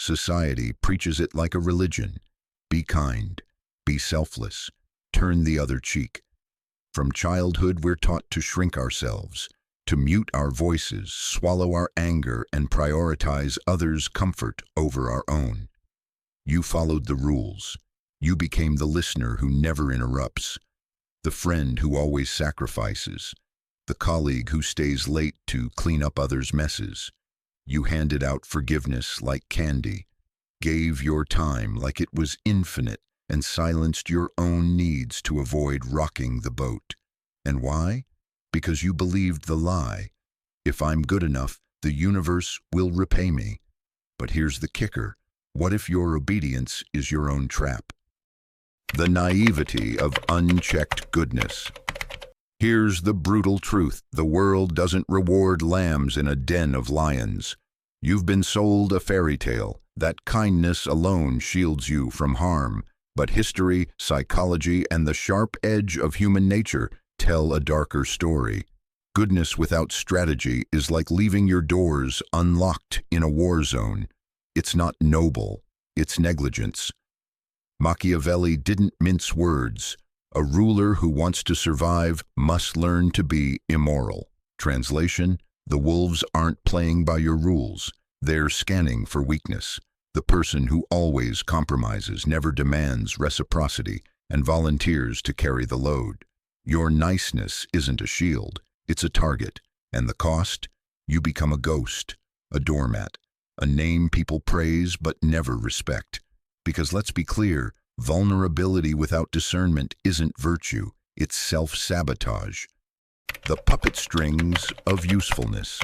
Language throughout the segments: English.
Society preaches it like a religion. Be kind, be selfless, turn the other cheek. From childhood, we're taught to shrink ourselves, to mute our voices, swallow our anger, and prioritize others' comfort over our own. You followed the rules. You became the listener who never interrupts, the friend who always sacrifices, the colleague who stays late to clean up others' messes. You handed out forgiveness like candy, gave your time like it was infinite, and silenced your own needs to avoid rocking the boat. And why? Because you believed the lie. If I'm good enough, the universe will repay me. But here's the kicker. What if your obedience is your own trap? The naivety of unchecked goodness. Here's the brutal truth. The world doesn't reward lambs in a den of lions. You've been sold a fairy tale, that kindness alone shields you from harm. But history, psychology, and the sharp edge of human nature tell a darker story. Goodness without strategy is like leaving your doors unlocked in a war zone. It's not noble, it's negligence. Machiavelli didn't mince words. A ruler who wants to survive must learn to be immoral. Translation: the wolves aren't playing by your rules. They're scanning for weakness. The person who always compromises, never demands reciprocity, and volunteers to carry the load. Your niceness isn't a shield, it's a target. And the cost? You become a ghost, a doormat, a name people praise but never respect. Because let's be clear, vulnerability without discernment isn't virtue, it's self-sabotage. The puppet strings of usefulness.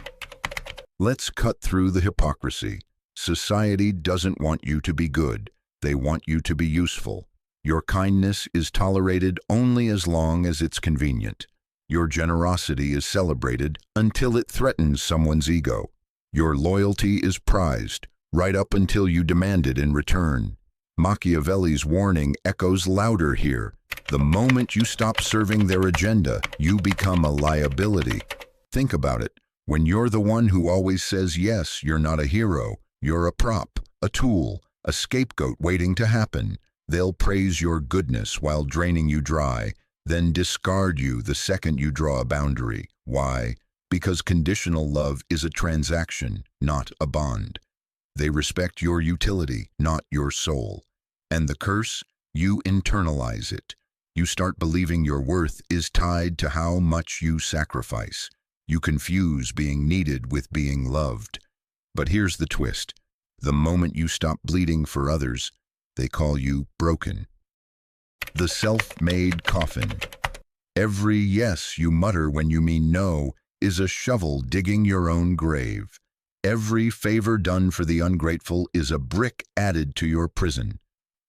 Let's cut through the hypocrisy. Society doesn't want you to be good, they want you to be useful. Your kindness is tolerated only as long as it's convenient. Your generosity is celebrated until it threatens someone's ego. Your loyalty is prized, right up until you demand it in return. Machiavelli's warning echoes louder here. The moment you stop serving their agenda, you become a liability. Think about it. When you're the one who always says yes, you're not a hero. You're a prop, a tool, a scapegoat waiting to happen. They'll praise your goodness while draining you dry, then discard you the second you draw a boundary. Why? Because conditional love is a transaction, not a bond. They respect your utility, not your soul. And the curse? You internalize it. You start believing your worth is tied to how much you sacrifice. You confuse being needed with being loved. But here's the twist. The moment you stop bleeding for others, they call you broken. The self-made coffin. Every yes you mutter when you mean no is a shovel digging your own grave. Every favor done for the ungrateful is a brick added to your prison.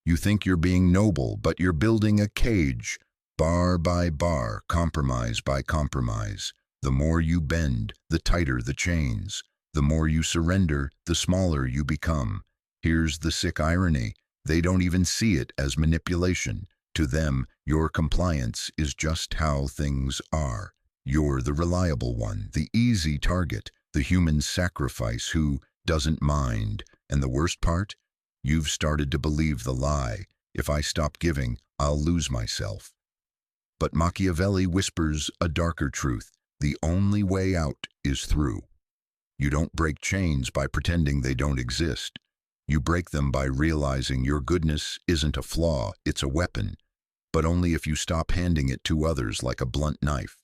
You think you're being noble, but you're building a cage, bar by bar, compromise by compromise. The more you bend, the tighter the chains. The more you surrender, the smaller you become. Here's the sick irony. They don't even see it as manipulation. To them, your compliance is just how things are. You're the reliable one, the easy target, the human sacrifice who doesn't mind. And the worst part? You've started to believe the lie. If I stop giving, I'll lose myself. But Machiavelli whispers a darker truth. The only way out is through. You don't break chains by pretending they don't exist. You break them by realizing your goodness isn't a flaw, it's a weapon. But only if you stop handing it to others like a blunt knife.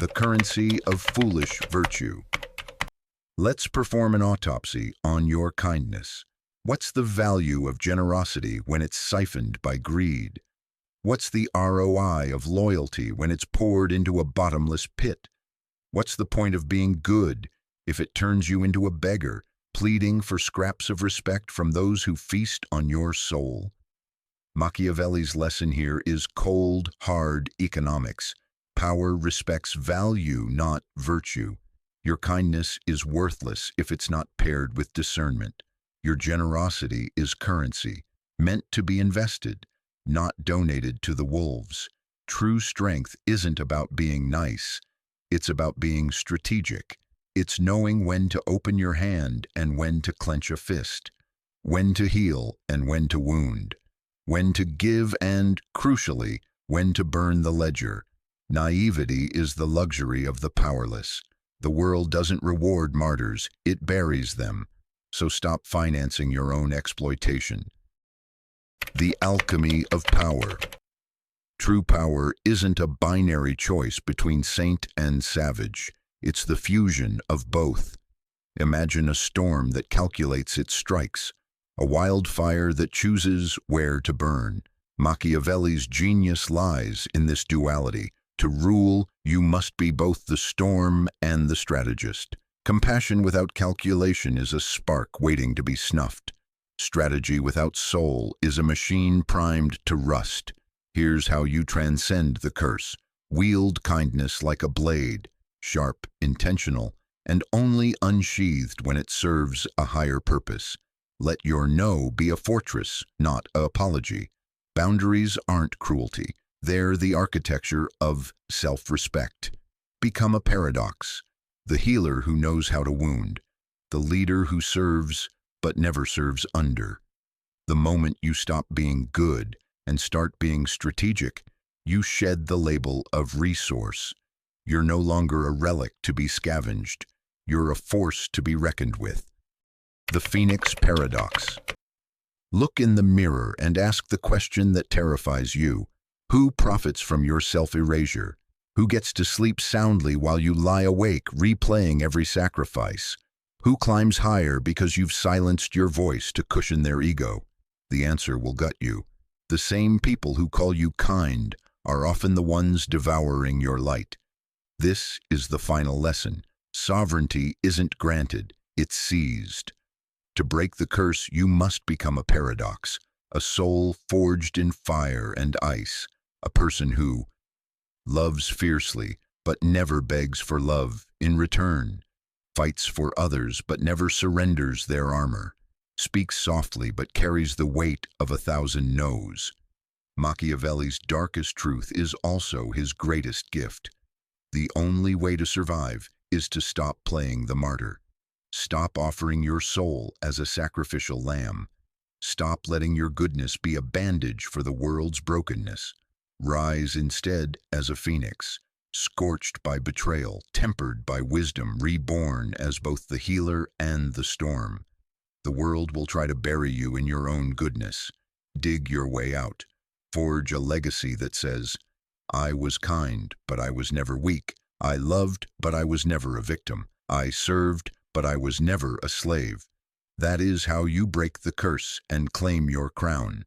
The currency of foolish virtue. Let's perform an autopsy on your kindness. What's the value of generosity when it's siphoned by greed? What's the ROI of loyalty when it's poured into a bottomless pit? What's the point of being good if it turns you into a beggar, pleading for scraps of respect from those who feast on your soul? Machiavelli's lesson here is cold, hard economics. Power respects value, not virtue. Your kindness is worthless if it's not paired with discernment. Your generosity is currency, meant to be invested, not donated to the wolves. True strength isn't about being nice. It's about being strategic. It's knowing when to open your hand and when to clench a fist, when to heal and when to wound, when to give and, crucially, when to burn the ledger. Naivety is the luxury of the powerless. The world doesn't reward martyrs, it buries them. So stop financing your own exploitation. The alchemy of power. True power isn't a binary choice between saint and savage. It's the fusion of both. Imagine a storm that calculates its strikes, a wildfire that chooses where to burn. Machiavelli's genius lies in this duality. To rule, you must be both the storm and the strategist. Compassion without calculation is a spark waiting to be snuffed. Strategy without soul is a machine primed to rust. Here's how you transcend the curse. Wield kindness like a blade, sharp, intentional, and only unsheathed when it serves a higher purpose. Let your no be a fortress, not an apology. Boundaries aren't cruelty. They're the architecture of self-respect. Become a paradox. The healer who knows how to wound. The leader who serves but never serves under. The moment you stop being good and start being strategic, you shed the label of resource. You're no longer a relic to be scavenged. You're a force to be reckoned with. The Phoenix Paradox. Look in the mirror and ask the question that terrifies you. Who profits from your self-erasure? Who gets to sleep soundly while you lie awake, replaying every sacrifice? Who climbs higher because you've silenced your voice to cushion their ego? The answer will gut you. The same people who call you kind are often the ones devouring your light. This is the final lesson. Sovereignty isn't granted, it's seized. To break the curse, you must become a paradox, a soul forged in fire and ice, a person who loves fiercely but never begs for love in return, fights for others but never surrenders their armor, speaks softly but carries the weight of 1,000 no's. Machiavelli's darkest truth is also his greatest gift. The only way to survive is to stop playing the martyr. Stop offering your soul as a sacrificial lamb. Stop letting your goodness be a bandage for the world's brokenness. Rise instead as a phoenix, scorched by betrayal, tempered by wisdom, reborn as both the healer and the storm. The world will try to bury you in your own goodness. Dig your way out. Forge a legacy that says, I was kind, but I was never weak. I loved, but I was never a victim. I served, but I was never a slave. That is how you break the curse and claim your crown.